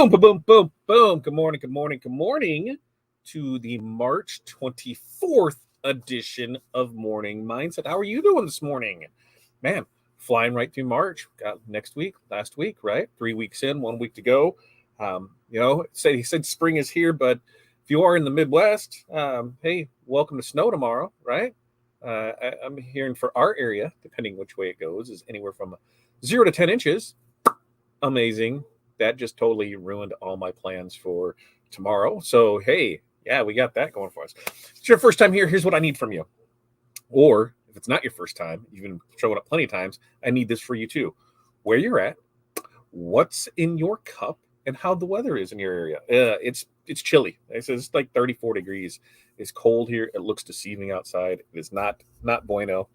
Boom, boom, boom, boom, boom. Good morning, good morning, good morning to the March 24th edition of Morning Mindset. How are you doing this morning? Man, flying right through March. Got next week, last week, right? 3 weeks in, 1 week to go. He said spring is here, but if you are in the Midwest, hey, welcome to snow tomorrow, right? I'm hearing for our area, depending which way it goes, is anywhere from 0 to 10 inches. Amazing. That just totally ruined all my plans for tomorrow. So, hey, yeah, we got that going for us. If it's your first time here, here's what I need from you. Or if it's not your first time, you've been showing up plenty of times, I need this for you too. Where you're at, what's in your cup, and how the weather is in your area. It's chilly. It's like 34 degrees. It's cold here. It looks deceiving outside. It is not bueno.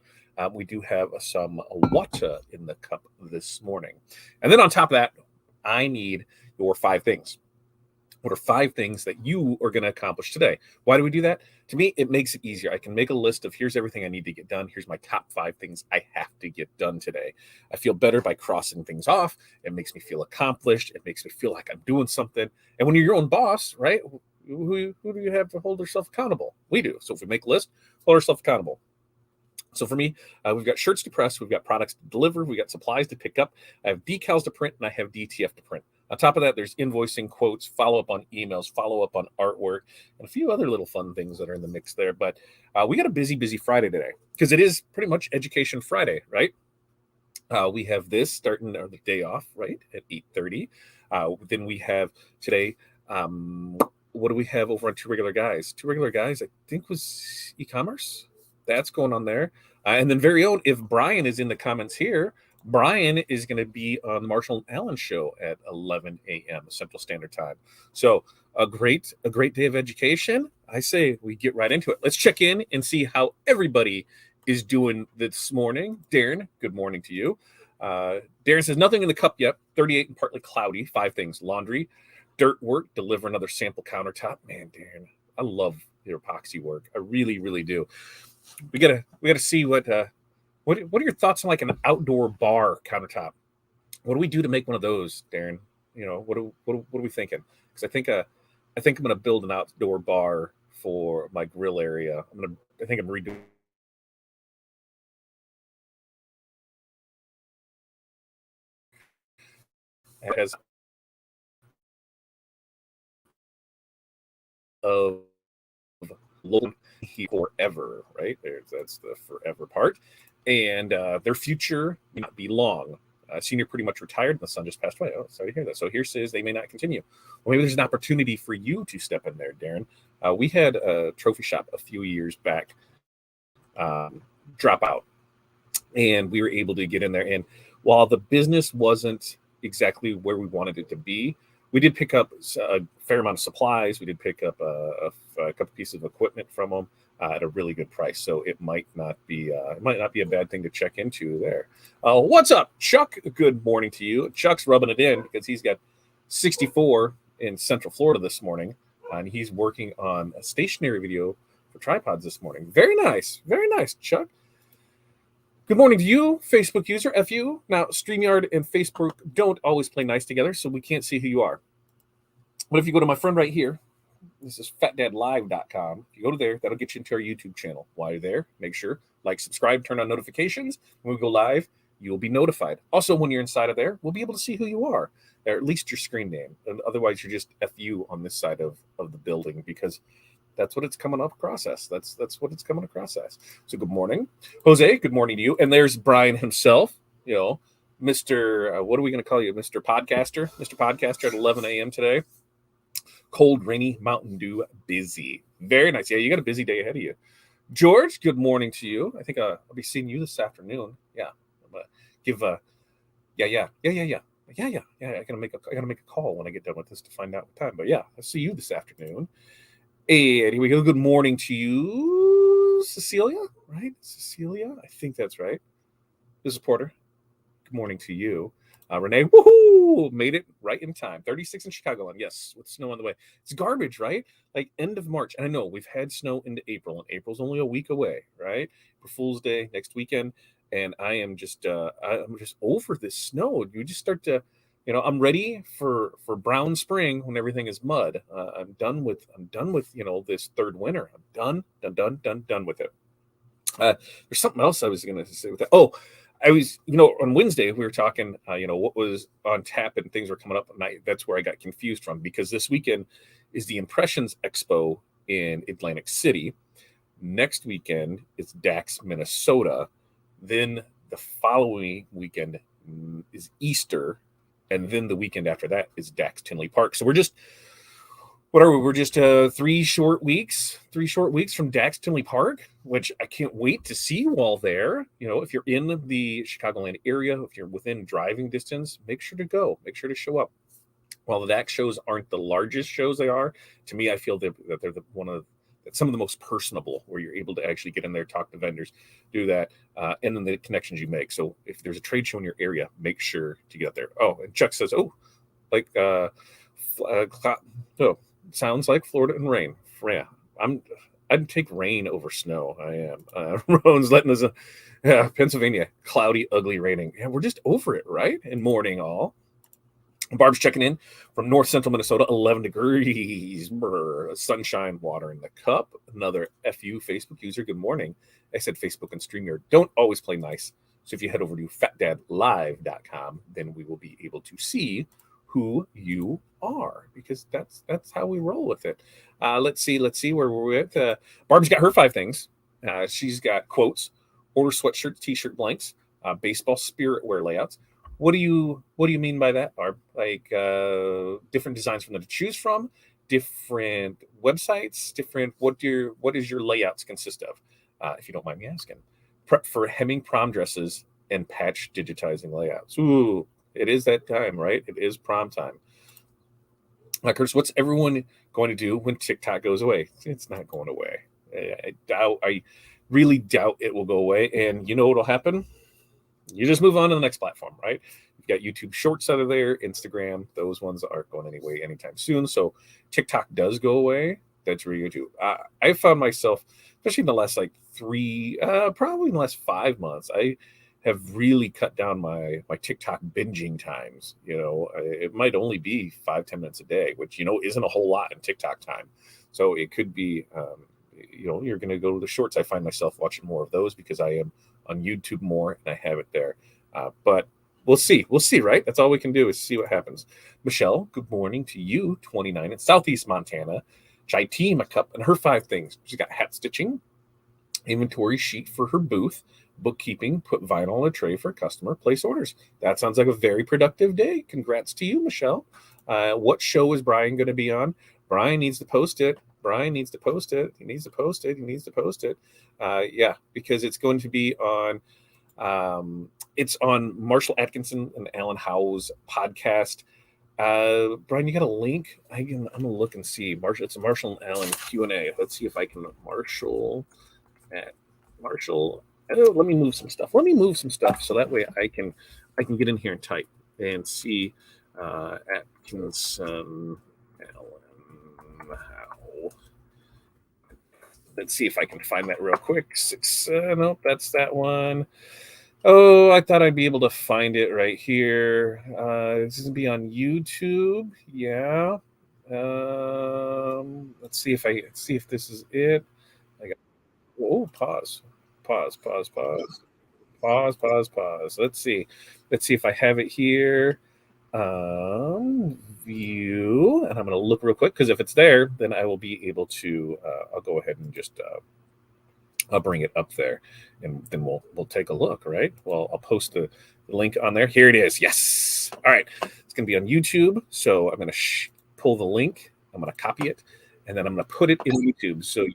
We do have some water in the cup this morning. And then on top of that, I need your 5 things. What are 5 things that you are going to accomplish today? Why do we do that? To me, it makes it easier. I can make a list of here's everything I need to get done. Here's my top 5 things I have to get done today. I feel better by crossing things off. It makes me feel accomplished. It makes me feel like I'm doing something. And when you're your own boss, right? Who do you have to hold yourself accountable? We do. So if we make a list, hold ourselves accountable. So for me, we've got shirts to press, we've got products to deliver, we've got supplies to pick up, I have decals to print, and I have DTF to print. On top of that, there's invoicing, quotes, follow up on emails, follow up on artwork, and a few other little fun things that are in the mix there. But we got a busy Friday today because it is pretty much Education Friday, right? We have this starting the day off, right, at 8:30. Then we have today, what do we have over on Two Regular Guys? Two Regular Guys, I think, was e-commerce. That's going on there. And then very own, if Brian is in the comments here, Brian is going to be on the Marshall and Allen show at 11 a.m. Central Standard Time. So a great day of education. I say we get right into it. Let's check in and see how everybody is doing this morning. Darren, good morning to you. Darren says nothing in the cup yet. 38 and partly cloudy. 5 things: laundry, dirt work, deliver another sample countertop. Man, Darren, I love your epoxy work. I really, really do. We gotta see what are your thoughts on like an outdoor bar countertop? What do we do to make one of those, Darren? What are we thinking? Because I think I'm gonna build an outdoor bar for my grill area. I think I'm redoing as of local forever, right? That's the forever part, and their future may not be long. Senior pretty much retired, and the son just passed away. Oh, sorry to hear that. So here says they may not continue. Well, maybe there's an opportunity for you to step in there, Darren. We had a trophy shop a few years back drop out, and we were able to get in there. And while the business wasn't exactly where we wanted it to be, we did pick up a fair amount of supplies. We did pick up a couple pieces of equipment from them at a really good price. So it might not be a bad thing to check into there. What's up, Chuck? Good morning to you. Chuck's rubbing it in because he's got 64 in Central Florida this morning, and he's working on a stationary video for tripods this morning. Very nice, Chuck. Good morning to you, Facebook user, FU. Now, StreamYard and Facebook don't always play nice together, so we can't see who you are. But if you go to my friend right here, this is fatdadlive.com. If you go to there, that'll get you into our YouTube channel. While you're there, make sure, like, subscribe, turn on notifications. When we go live, you'll be notified. Also, when you're inside of there, we'll be able to see who you are, or at least your screen name. And otherwise, you're just FU on this side of the building, because that's what it's coming up across us. That's what it's coming across us. So good morning, Jose. Good morning to you. And there's Brian himself. Mr. What are we going to call you, Mr. Podcaster? Mr. Podcaster at 11 a.m. today. Cold, rainy, Mountain Dew, busy. Very nice. Yeah, you got a busy day ahead of you. George, good morning to you. I think I'll be seeing you this afternoon. Yeah, I'm gonna give yeah. I gotta make a call when I get done with this to find out what time. But yeah, I'll see you this afternoon. And here we go. Good morning to you, Cecilia, right? Cecilia, I think that's right. This is Porter. Good morning to you. Renee, woohoo! Made it right in time. 36 in Chicagoland. Yes, with snow on the way. It's garbage, right? Like end of March. And I know we've had snow into April, and April's only a week away, right? For Fool's Day next weekend. And I'm just over this snow. You just start to I'm ready for brown spring when everything is mud. I'm done with this third winter. I'm done with it. There's something else I was going to say with that. Oh, I was, on Wednesday we were talking, what was on tap and things were coming up, and that's where I got confused from, because this weekend is the Impressions Expo in Atlantic City. Next weekend is DAX Minnesota. Then the following weekend is Easter, and then the weekend after that is DAX Tinley Park. So we're just We're just 3 short weeks from DAX Tinley Park, which I can't wait to see you all there. If you're in the Chicagoland area, if you're within driving distance, make sure to go. Make sure to show up. While the DAX shows aren't the largest shows they are, to me, I feel that they're some of the most personable, where you're able to actually get in there, talk to vendors, do that, and then the connections you make. So if there's a trade show in your area, make sure to get out there. Oh, and Chuck says, sounds like Florida and rain. Yeah, I'd take rain over snow. I am. Rowan's letting us. Pennsylvania, cloudy, ugly, raining. Yeah, we're just over it, right? And morning all. Barb's checking in from north central Minnesota, 11 degrees. Sunshine, water in the cup. Another FU Facebook user. Good morning. I said Facebook and StreamYard don't always play nice. So if you head over to fatdadlive.com, then we will be able to see who you are, because that's how we roll with it. Let's see where we're at. Barbie's got her 5 things. She's got quotes, order sweatshirts, t-shirt blanks, baseball spirit wear layouts. What do you mean by that, Barb? Like different designs from them to choose from, different websites, different what does your layouts consist of? If you don't mind me asking. Prep for hemming prom dresses and patch digitizing layouts. Ooh, it is that time, right? It is prom time. Curtis, what's everyone going to do when TikTok goes away? It's not going away. I really doubt it will go away. And you know what'll happen? You just move on to the next platform, right? You've got YouTube Shorts out of there, Instagram. Those ones aren't going anyway anytime soon. So TikTok does go away. That's where you do. I found myself, especially in the last probably in the last 5 months, I have really cut down my TikTok binging times. It might only be 5-10 minutes a day, which isn't a whole lot in TikTok time. So it could be, you're going to go to the shorts. I find myself watching more of those because I am on YouTube more and I have it there. But we'll see, right? That's all we can do is see what happens. Michelle, good morning to you. 29 in Southeast Montana. Chai tea, my cup, and her 5 things. She's got hat stitching, inventory sheet for her booth, bookkeeping, put vinyl on a tray for a customer, place orders. That sounds like a very productive day. Congrats to you, Michelle. What show is Brian going to be on? Brian needs to post it. He needs to post it. Yeah, because it's going to be on it's on Marshall Atkinson and Alan Howe's podcast. Brian, you got a link? I'm gonna look and see. It's a Marshall and Alan Q&A. Let's see if I can Marshall. Let me move some stuff. So that way I can get in here and type and see Atkinson Alan Howe. Let's see if I can find that real quick. Nope, that's that one. Oh, I thought I'd be able to find it right here. This is gonna be on YouTube. Yeah. Let's see if this is it. Pause. Let's see if I have it here. View, and I'm going to look real quick, because if it's there, then I will be able to. I'll go ahead and just I'll bring it up there, and then we'll take a look. Right. Well, I'll post the link on there. Here it is. Yes. All right. It's going to be on YouTube, so I'm going to pull the link. I'm going to copy it, and then I'm going to put it in YouTube. So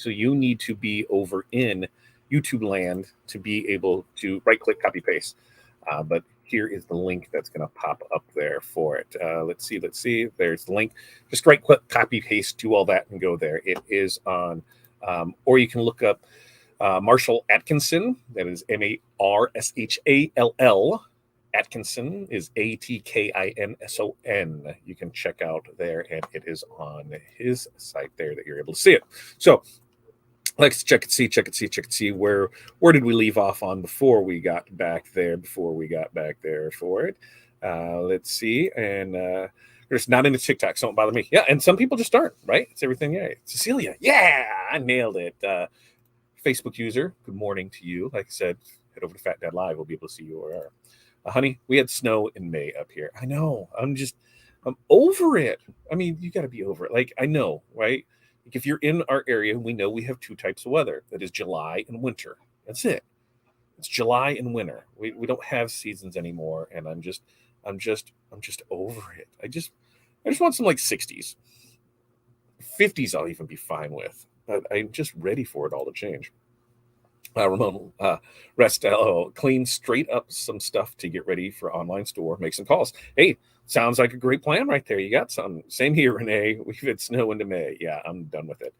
you need to be over in YouTube land to be able to right-click, copy, paste. But here is the link that's going to pop up there for it. Let's see. There's the link. Just right-click, copy, paste, do all that, and go there. It is on, or you can look up Marshall Atkinson. That is Marshall. Atkinson is Atkinson. You can check out there, and it is on his site there that you're able to see it. So let's check and see. Where did we leave off on before we got back there for it? Let's see. And there's not into TikTok, so don't bother me. Yeah, and some people just aren't, right? It's everything. Yeah. Cecilia, yeah, I nailed it. Facebook user, good morning to you. Like I said, head over to Fat Dad Live. We'll be able to see you where you are. Honey, we had snow in May up here. I know. I'm over it. I mean, you got to be over it. Like, I know, right? Like if you're in our area, we know we have two types of weather. That is July and winter. That's it. It's July and winter. We don't have seasons anymore, and I'm just over it. I just want some like 60s. 50s I'll even be fine with. But I'm just ready for it all to change. Ramon Restello, clean straight up some stuff to get ready for online store, make some calls. Hey, sounds like a great plan right there. You got some. Same here, Renee. We've had snow into May. Yeah, I'm done with it.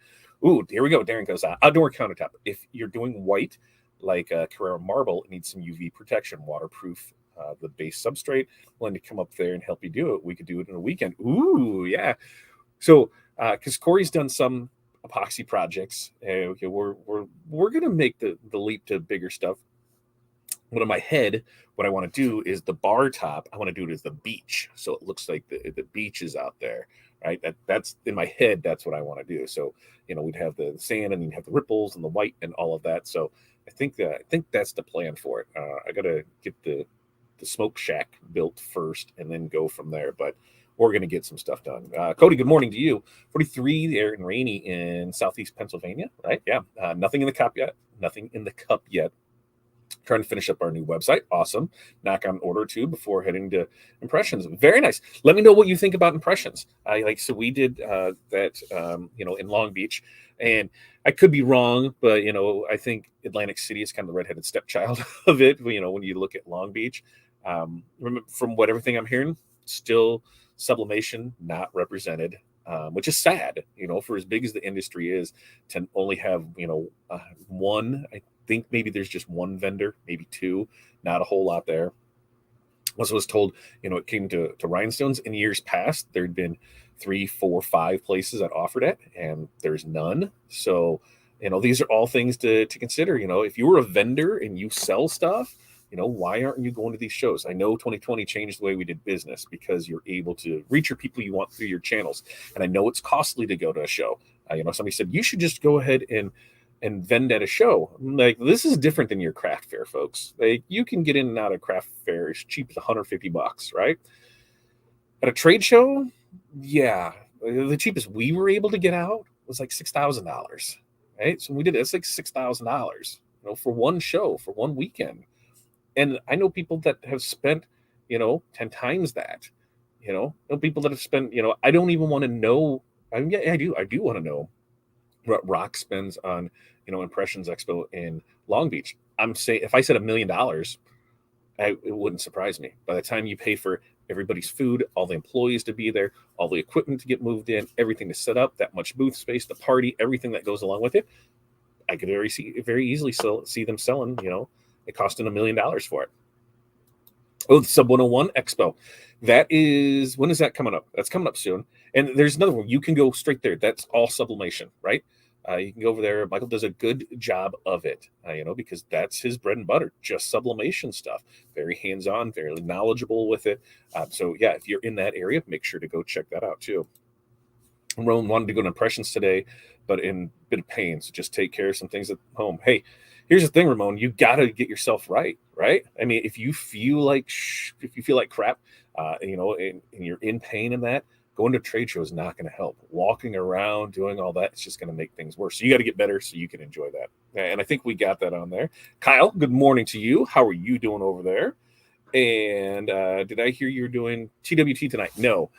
Ooh, here we go. Darren goes, outdoor countertop. If you're doing white, like Carrera Marble, it needs some UV protection, waterproof. The base substrate, willing to come up there and help you do it. We could do it in a weekend. Ooh, yeah. So, because Corey's done some epoxy projects, okay, we're gonna make the leap to bigger stuff. But in my head, what I want to do is the bar top. I want to do it as the beach, so it looks like the beach is out there, right? That's in my head. That's what I want to do. So we'd have the sand and you'd have the ripples and the white and all of that. So I think that's the plan for it. I gotta get the smoke shack built first and then go from there. But we're going to get some stuff done. Cody, good morning to you. 43 there and rainy in southeast Pennsylvania, right? Yeah. Nothing in the cup yet. Nothing in the cup yet. Trying to finish up our new website. Awesome. Knock on order two before heading to impressions. Very nice. Let me know what you think about impressions. So we did that, in Long Beach, and I could be wrong, but I think Atlantic City is kind of the redheaded stepchild of it. When you look at Long Beach, from everything I'm hearing, still sublimation not represented, which is sad. For as big as the industry is, to only have one. I think maybe there's just one vendor, maybe two, not a whole lot there. Also was told, it came to rhinestones in years past, there'd been 3, 4, 5 places that offered it, and there's none. So, these are all things to consider. If you were a vendor and you sell stuff, why aren't you going to these shows? I know 2020 changed the way we did business because you're able to reach your people you want through your channels. And I know it's costly to go to a show. Somebody said, you should just go ahead and vend at a show. Like, this is different than your craft fair, folks. Like, you can get in and out of craft fair as cheap as $150, right? At a trade show, yeah, the cheapest we were able to get out was like $6,000, right? So we did it. It's like $6,000, for one show, for one weekend. And I know people that have spent, 10 times that, people that have spent, I don't even want to know. I mean, yeah, I do want to know what Rock spends on, Impressions Expo in Long Beach. I'm saying if I said $1 million, it wouldn't surprise me. By the time you pay for everybody's food, all the employees to be there, all the equipment to get moved in, everything to set up, that much booth space, the party, everything that goes along with it, I could very easily see them selling, it costing $1 million for it. Oh, the Sub 101 Expo. When is that coming up? That's coming up soon. And there's another one. You can go straight there. That's all sublimation, right? You can go over there. Michael does a good job of it, because that's his bread and butter, just sublimation stuff. Very hands-on, very knowledgeable with it. So yeah, if you're in that area, make sure to go check that out too. Rowan wanted to go to impressions today, but in a bit of pain. So just take care of some things at home. Hey, here's the thing, Ramon, you got to get yourself right? I mean, if you feel like crap, and you're in pain in that, going to trade show is not going to help. Walking around, doing all that, it's just going to make things worse. So you got to get better so you can enjoy that. And I think we got that on there. Kyle, good morning to you. How are you doing over there? And did I hear you're doing TWT tonight? No.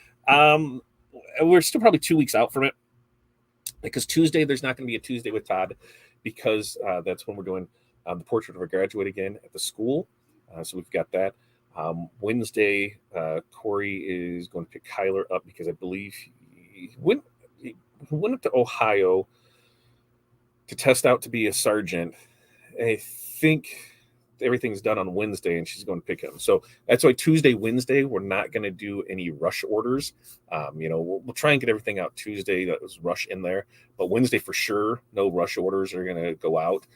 We're still probably 2 weeks out from it, because Tuesday, there's not going to be a Tuesday with Todd, because that's when we're doing the portrait of a graduate again at the school. So we've got that. Wednesday, Corey is going to pick Kyler up because I believe he went up to Ohio to test out to be a sergeant. I think everything's done on Wednesday, and she's going to pick them. So that's why Tuesday, Wednesday, we're not going to do any rush orders. We'll try and get everything out Tuesday. That was rush in there, but Wednesday for sure, no rush orders are going to go out.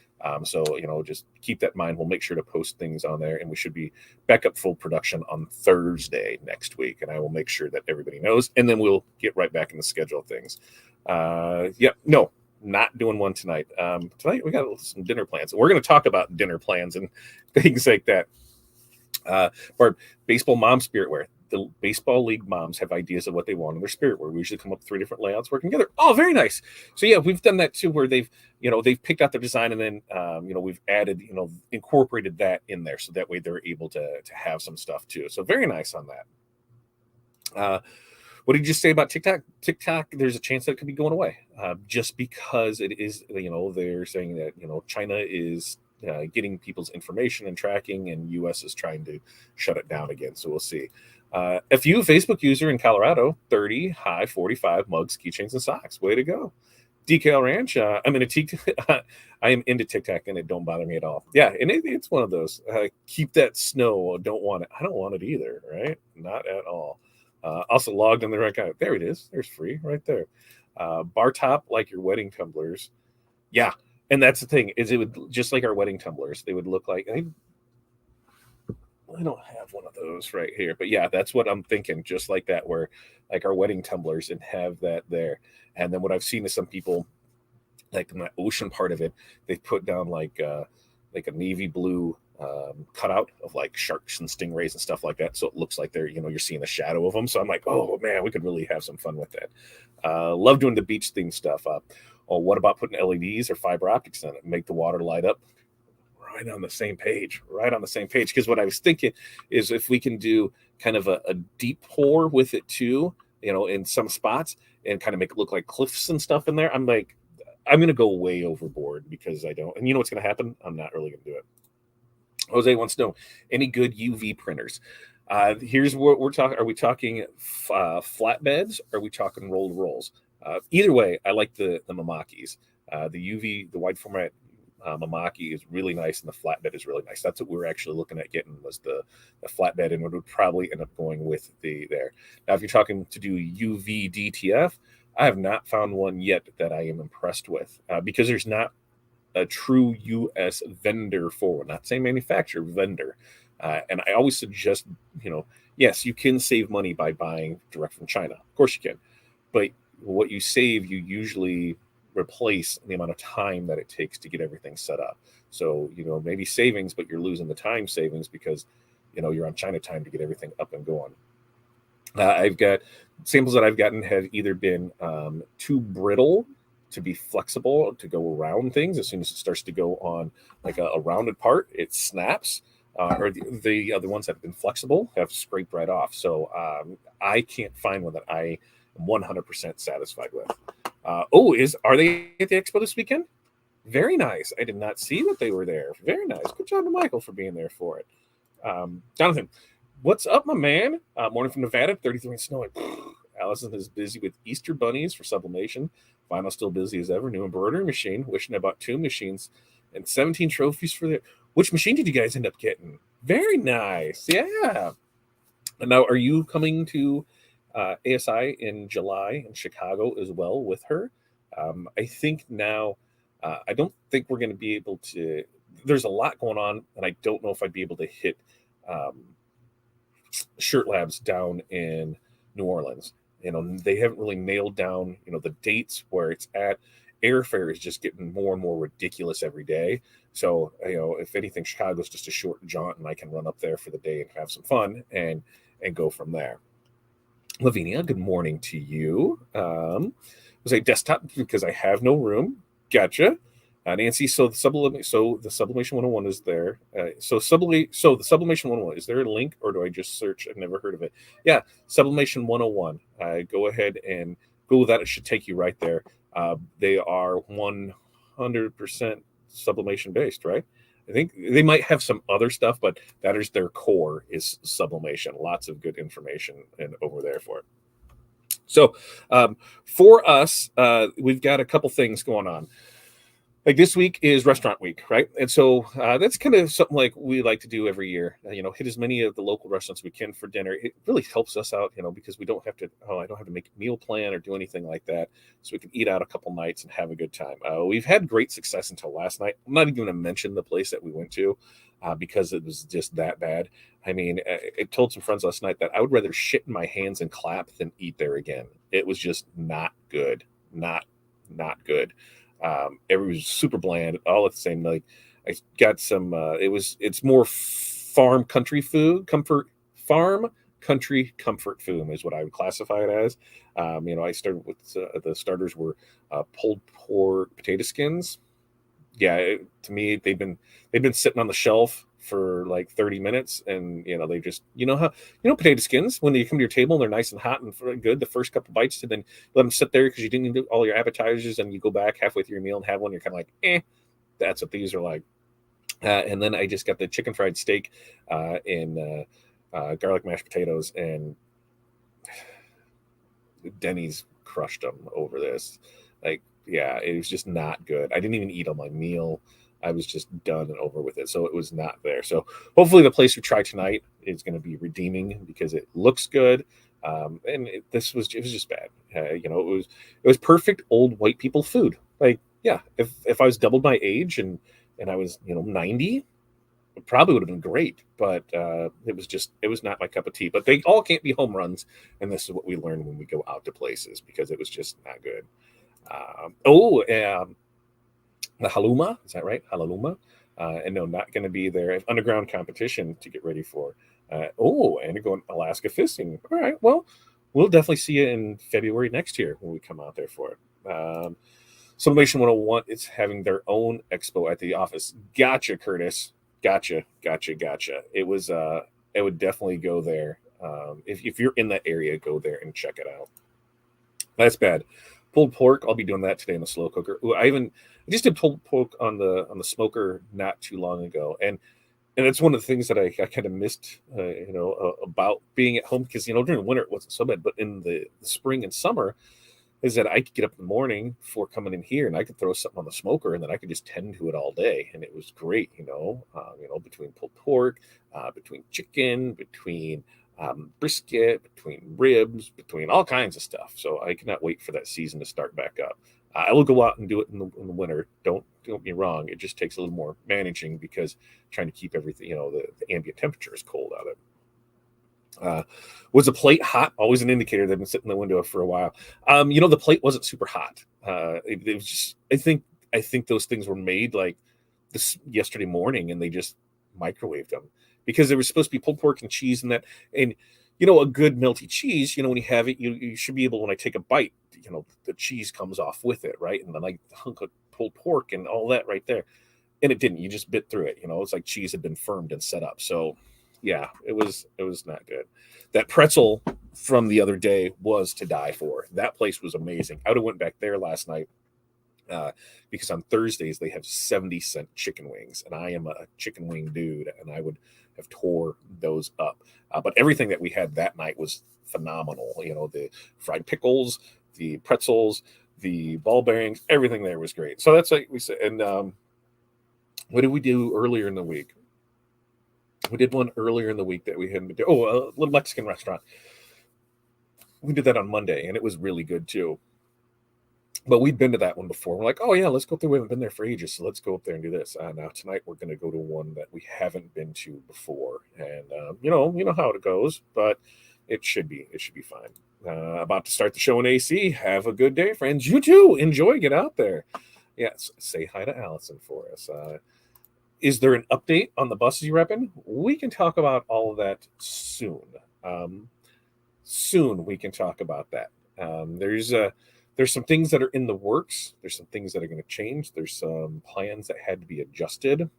So just keep that in mind. We'll make sure to post things on there, and we should be back up full production on Thursday next week. And I will make sure that everybody knows, and then we'll get right back in the schedule of things. No, not doing one tonight. Tonight we got some dinner plans. We're going to talk about dinner plans and things like that. Barb, baseball mom spirit wear. The baseball league moms have ideas of what they want in their spirit wear. We usually come up with 3 different layouts working together. Oh, very nice. So yeah, we've done that too, where they've picked out their design, and then we've added, incorporated that in there, so that way they're able to have some stuff too. So very nice on that. What did you say about TikTok? TikTok, there's a chance that it could be going away, just because it is, they're saying that, China is getting people's information and tracking, and U.S. is trying to shut it down again. So we'll see. A few Facebook user in Colorado, 30, high 45 mugs, keychains, and socks. Way to go. DKL Ranch, I am into TikTok, and it don't bother me at all. Yeah, and it's one of those. Keep that snow. Don't want it. I don't want it either, right? Not at all. Also logged on the right account. There it is. There's free right there. Bar top like your wedding tumblers. Yeah, and that's the thing, is it would just like our wedding tumblers. They would look like, I don't have one of those right here, but yeah, that's what I'm thinking. Just like that, where like our wedding tumblers, and have that there. And then what I've seen is some people, like in the ocean part of it, they put down like a navy blue cutout of like sharks and stingrays and stuff like that, so it looks like they're, you're seeing the shadow of them. So I'm like, oh man, we could really have some fun with that. Love doing the beach theme stuff. What about putting LEDs or fiber optics in it, make the water light up? Right on the same page. Because what I was thinking is, if we can do kind of a deep pour with it too, in some spots, and kind of make it look like cliffs and stuff in there, I'm like, I'm going to go way overboard, because I don't. And you know what's going to happen? I'm not really going to do it. Jose wants to know, any good UV printers? Here's what we're talking. Are we talking flatbeds? Or are we talking rolled rolls? Either way, I like the Mamakis. The UV, the wide format Mamaki is really nice, and the flatbed is really nice. That's what we were actually looking at getting, was the flatbed, and we would probably end up going with the there. Now, if you're talking to do UV DTF, I have not found one yet that I am impressed with, because there's not a true U.S. vendor for one, not saying manufacturer, vendor. And I always suggest, yes, you can save money by buying direct from China. Of course you can. But what you save, you usually replace the amount of time that it takes to get everything set up. So, maybe savings, but you're losing the time savings, because, you're on China time to get everything up and going. I've got samples that I've gotten have either been too brittle to be flexible to go around things. As soon as it starts to go on like a rounded part, it snaps. Or the other ones that have been flexible have scraped right off. So I can't find one that I am 100% satisfied with. Are they at the expo this weekend? Very nice. I did not see that they were there. Very nice. Good job to Michael for being there for it. Jonathan, what's up, my man? Morning from Nevada, 33 and snowing. Allison is busy with Easter bunnies for sublimation. Vinyl still busy as ever. New embroidery machine. Wishing I bought 2 machines and 17 trophies for the. Which machine did you guys end up getting? Very nice. Yeah. And now, are you coming to ASI in July in Chicago as well with her? I think now, I don't think we're going to be able to. There's a lot going on, and I don't know if I'd be able to hit Shirt Labs down in New Orleans. They haven't really nailed down, the dates where it's at. Airfare is just getting more and more ridiculous every day. So, if anything, Chicago's just a short jaunt, and I can run up there for the day and have some fun and go from there. Lavinia, good morning to you. Was a desktop because I have no room. Gotcha. Nancy, so the Sublimation 101 is there. So the Sublimation 101, is there a link, or do I just search? I've never heard of it. Yeah, Sublimation 101. Go ahead and Google that. It should take you right there. They are 100% sublimation based, right? I think they might have some other stuff, but that is their core, is sublimation. Lots of good information and over there for it. So for us, we've got a couple things going on. like this week is restaurant week, right? And so that's kind of something like we like to do every year. Hit as many of the local restaurants we can for dinner. It really helps us out, because we don't have to. Oh, I don't have to make a meal plan or do anything like that, so we can eat out a couple nights and have a good time. We've had great success until last night. I'm not even going to mention the place that we went to because it was just that bad. I mean, I told some friends last night that I would rather shit in my hands and clap than eat there again. It was just not good, not good. Everything was super bland, all at the same. Like I got some. It's more farm country food, farm country comfort food is what I would classify it as. I started with the starters were pulled pork potato skins. Yeah, to me they've been sitting on the shelf for like 30 minutes, and they just potato skins when you come to your table and they're nice and hot and good the first couple bites, and then let them sit there because you didn't do all your appetizers, and you go back halfway through your meal and have one, you're kind of like that's what these are like. And then I just got the chicken fried steak and garlic mashed potatoes, and Denny's crushed them over this. Like, yeah, it was just not good. I didn't even eat on my meal. I was just done and over with it. So it was not there. So hopefully the place we try tonight is going to be redeeming because it looks good. It was just bad. It was perfect old white people food. Like, yeah, if I was doubled my age and I was 90, it probably would have been great. But it was not my cup of tea. But they all can't be home runs, and this is what we learn when we go out to places because it was just not good. The Haluma, is that right? Halaluma. And no, not going to be there. Underground competition to get ready for. And going Alaska fishing. All right, well, we'll definitely see you in February next year when we come out there for it. Summation 101 is having their own expo at the office. Gotcha, Curtis. Gotcha. It was. I would definitely go there. If you're in that area, go there and check it out. That's bad. Pulled pork. I'll be doing that today in the slow cooker. Ooh, I just did pulled pork on the smoker not too long ago, and it's one of the things that I kind of missed, about being at home because during the winter it wasn't so bad, but in the spring and summer, is that I could get up in the morning before coming in here and I could throw something on the smoker and then I could just tend to it all day, and it was great. Between pulled pork, between chicken, between brisket, between ribs, between all kinds of stuff. So I cannot wait for that season to start back up. I will go out and do it in the winter. Don't get me wrong. It just takes a little more managing because trying to keep everything, the ambient temperature is cold out of it. Was the plate hot? Always an indicator that I've been sitting in the window for a while. The plate wasn't super hot. It was just, I think those things were made like this yesterday morning and they just microwaved them because there was supposed to be pulled pork and cheese and that. And, a good melty cheese, when you have it, you should be able, when I take a bite, the cheese comes off with it, right? And then like the hunk of pulled pork and all that right there. And it didn't. You just bit through it. It's like cheese had been firmed and set up. So yeah, it was not good. That pretzel from the other day was to die for. That place was amazing. I would have went back there last night because on Thursdays they have 70-cent chicken wings, and I am a chicken wing dude, and I would have tore those up. But everything that we had that night was phenomenal. The fried pickles, the pretzels, the ball bearings, everything there was great. So that's like we said. And what did we do earlier in the week? We did one earlier in the week that we hadn't been to. Oh, a little Mexican restaurant. We did that on Monday, and it was really good too. But we'd been to that one before. We're like, oh yeah, let's go up there. We haven't been there for ages, so let's go up there and do this. Now tonight we're going to go to one that we haven't been to before, and you know how it goes, but it should be fine. About to start the show in AC. Have a good day, friends. You too. Enjoy. Get out there. Yes. Say hi to Allison for us. Is there an update on the buses you're repping? We can talk about all of that soon. Soon we can talk about that. There's some things that are in the works. There's some things that are going to change. There's some plans that had to be adjusted.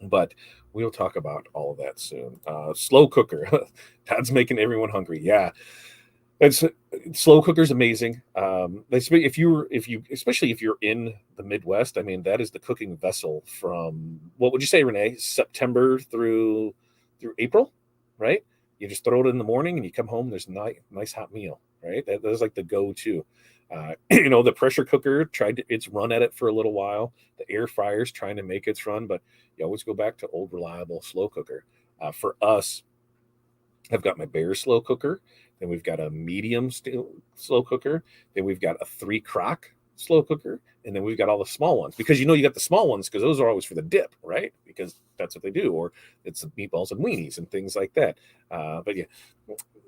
But we'll talk about all of that soon. Slow cooker. Todd's making everyone hungry. Yeah. Slow cooker is amazing. Especially if you're in the Midwest, I mean, that is the cooking vessel from, what would you say, Renee? September through April, right? You just throw it in the morning and you come home. There's a nice hot meal, right? That is like the go-to. The pressure cooker tried its run at it for a little while. The air fryer's trying to make its run, but you always go back to old reliable slow cooker. For us, I've got my Bear slow cooker. Then we've got a medium slow cooker. Then we've got a 3-crock slow cooker. And then we've got all the small ones, because you got the small ones because those are always for the dip, right? Because that's what they do. Or it's meatballs and weenies and things like that. But yeah,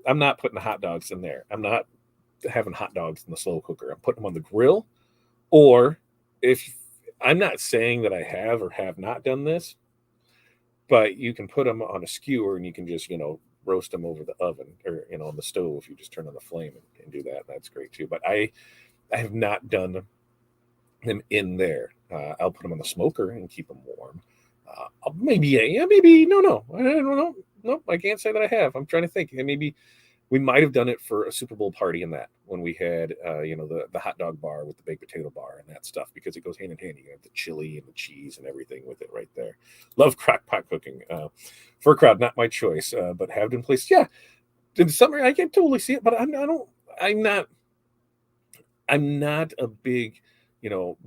I'm not putting the hot dogs in there. I'm not having hot dogs in the slow cooker. I'm putting them on the grill. Or if I'm not saying that I have or have not done this, but you can put them on a skewer and you can just, roast them over the oven or, on the stove. You just turn on the flame and do that. That's great too. But I have not done them in there. I'll put them on the smoker and keep them warm. Maybe no. I don't know. No, I can't say that I have. I'm trying to think. Maybe we might have done it for a Super Bowl party in that, when we had, the hot dog bar with the baked potato bar and that stuff, because it goes hand in hand. You have the chili and the cheese and everything with it right there. Love crock pot cooking. For a crowd, not my choice, but have it in place. Yeah, in summer I can totally see it, but I'm not a big,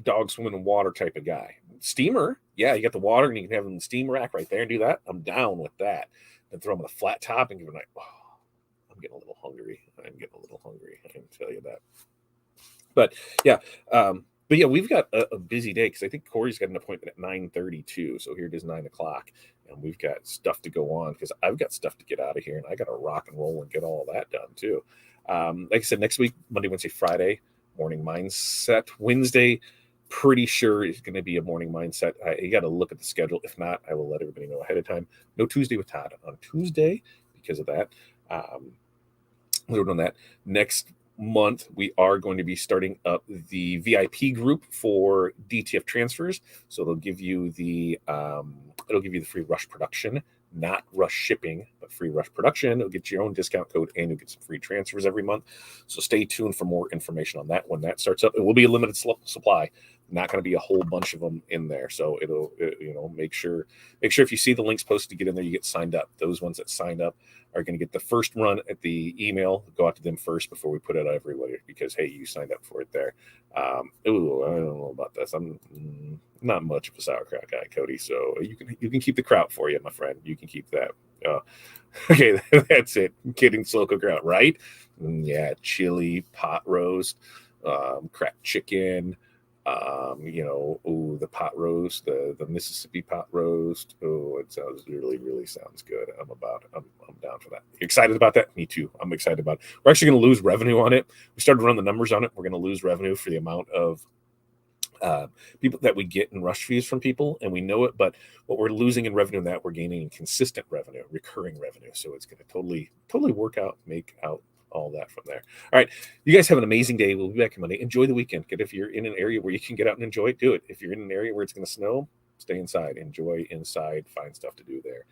dog swimming in water type of guy. Steamer, yeah, you got the water and you can have them in the steam rack right there and do that. I'm down with that. And throw them on a flat top and give them I'm getting a little hungry. I can tell you that. But yeah, we've got a busy day, because I think Corey's got an appointment at 9:32. So here it is, 9:00, and we've got stuff to go on, because I've got stuff to get out of here, and I got to rock and roll and get all that done too. Like I said, next week, Monday, Wednesday, Friday, morning mindset. Wednesday, pretty sure is going to be a morning mindset. You got to look at the schedule. If not, I will let everybody know ahead of time. No Tuesday with Todd on Tuesday because of that. We're doing that next month. We are going to be starting up the VIP group for DTF transfers. So they'll give you the free rush production, not rush shipping, but free rush production. You'll get your own discount code and you'll get some free transfers every month. So stay tuned for more information on that when that starts up. It will be a limited supply. Not going to be a whole bunch of them in there. So it'll, make sure if you see the links posted to get in there, you get signed up. Those ones that signed up are going to get the first run at the email. Go out to them first before we put it out everywhere, because, hey, you signed up for it there. I don't know about this. I'm not much of a sauerkraut guy, Cody. So you can keep the kraut for you, my friend. You can keep that. Okay, that's it. Kidding, slow cooker out, right? Yeah, chili, pot roast, cracked chicken. The pot roast, the Mississippi pot roast. Oh, it sounds really sounds good. I'm down for that. You excited about that? Me too. I'm excited about it. We're actually going to lose revenue on it. We started to run the numbers on it. We're going to lose revenue for the amount of people that we get in rush fees from people, and we know it, but what we're losing in revenue in that, we're gaining in consistent revenue, recurring revenue. So it's going to totally work out, make out all that from there. All right, you guys have an amazing day. We'll be back on Monday. Enjoy the weekend. If you're in an area where you can get out and enjoy it, do it. If you're in an area where it's going to snow, stay inside. Enjoy inside. Find stuff to do there.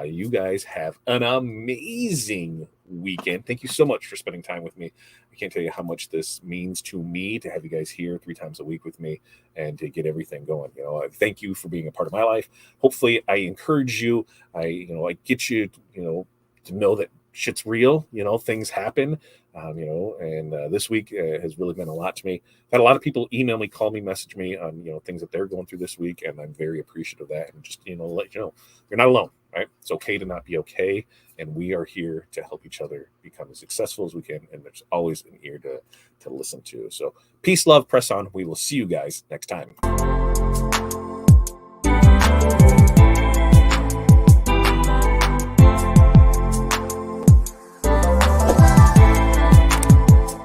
You guys have an amazing weekend. Thank you so much for spending time with me. I can't tell you how much this means to me to have you guys here 3 times a week with me and to get everything going. Thank you for being a part of my life. Hopefully I encourage you. I get you, to know that shit's real, things happen, and this week has really meant a lot to me. I've had a lot of people email me, call me, message me on, things that they're going through this week. And I'm very appreciative of that. And just, let you know, you're not alone, right? It's okay to not be okay. And we are here to help each other become as successful as we can. And there's always an ear to listen to. So peace, love, press on. We will see you guys next time.